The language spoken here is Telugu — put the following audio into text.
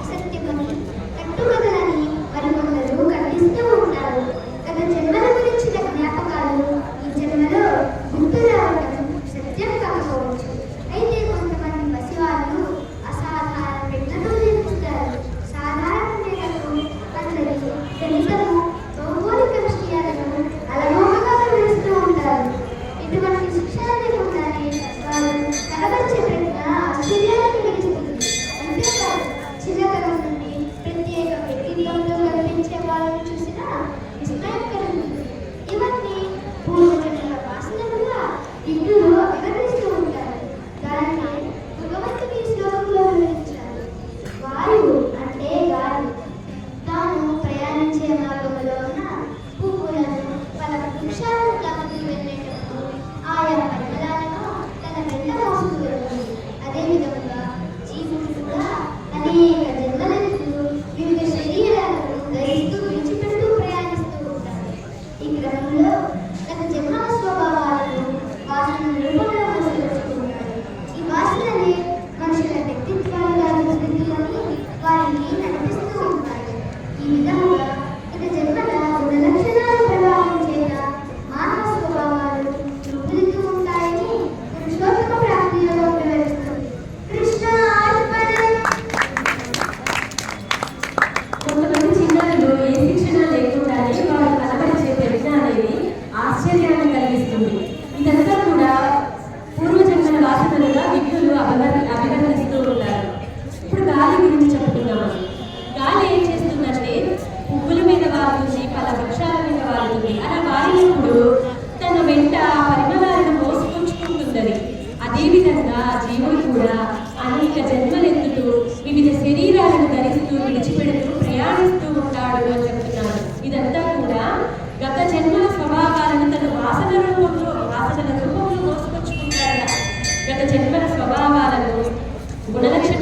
అసత్యమని కట్టుకథలని మరికొందరు కట్టిస్తూ ఉంటారు. గత జన్మల గురించిన జ్ఞాపకాలు ఈ జన్మలో గుర్తు రావడం సత్యం కాకపోవచ్చు. అయితే కొంతమంది పసివాళ్ళు అసాధారణ ప్రజ్ఞతో జీవిస్తారు. సాధారణ మేరకు కొందరికి గణితము, భౌగోళిక విషయాలను అలమోకగా వివరిస్తూ ఉంటారు. ఇటువంటి శిక్షణ లేకుండానే వారు కనబరిచే ప్రజ్ఞ ఆశ్చర్యాన్ని కలిగిస్తుంది. అంతేకాదు, చిన్నతనం నుండి ప్రత్యేక వ్యక్తిత్వంతో కనిపించే వారిని చూసినా విస్మయం కలుగుతుంది. ఇవన్నీ పూర్వజన్మల వాసనలుగా విఘ్నులు అభివర్ణిస్తూ ఉంటారు. దానిని భగవంతుని శ్లోకంలో వివరించారు. వాయువు అంటే గాలి. తాను ప్రయాణించే మార్గంలో ఉన్న పువ్వులను, పల వృక్షాలను తాకి వెళ్ళేటప్పుడు ఆయా పరిమళాలను తన వెంట మోసుకు వెళ్తుంది. అదేవిధంగా జీవుడు కూడా అనేక జన్మలకు వివిధ శరీరాలను ధరిస్తూ విడిచిపెడుతూ ప్రయాణిస్తూ ఉంటాడు. ఈ క్రమంలో గత జన్మ స్వభావాలను వాసన రూపంలో మోసుకొస్తూ ఉంటాడు. ఈ వాసనలే మనుషుల వ్యక్తిత్వాలుగా స్థితులని వారిని నడిపిస్తూ ఉంటాయి. ఈ విధంగా గత జన్మల గుణ లక్షణాల ప్రభావం చేత మానవ స్వభావాలు రూపుదిద్దుతూ ఉంటాయని పురుషోత్తమ ప్రాప్తిలో వివరిస్తుంది. కృష్ణ అర్పణం. కొంతమంది చిన్నారులు ఏ శిక్షణ లేకుండానే వారు కనబరిచే ప్రజ్ఞ అనేది ఆశ్చర్యాన్ని కలిగిస్తుంది. ఇదంతా కూడా పూర్వజన్మల వాసనలుగా విఘ్నులు అభివర్ణిస్తూ ఉంటారు. ఇప్పుడు గాలి గురించి చెప్పుకున్నాము. గాలి ఏం చేస్తుందంటే పువ్వుల మీద వారుతుంది, పల వృక్షాల మీద వారుతుంది. అలా వారినప్పుడు తన వెంట పరిమళాలను మోసుకొచ్చుకుంటుంది. అదేవిధంగా జీవుడు కూడా అనేక జన్మలెత్తుతూ వివిధ శరీరాలను ధరిస్తూ విడిచిపెడుతూ ప్రయాణిస్తూ ఉంటాడు అని చెప్తున్నారు. ఇదంతా కూడా గత జన్మల స్వభావాలను తన వాసనల రూపంలో మోసుకొచ్చుకుంటాడు. గత జన్మల స్వభావాలను గుణలక్షణాలను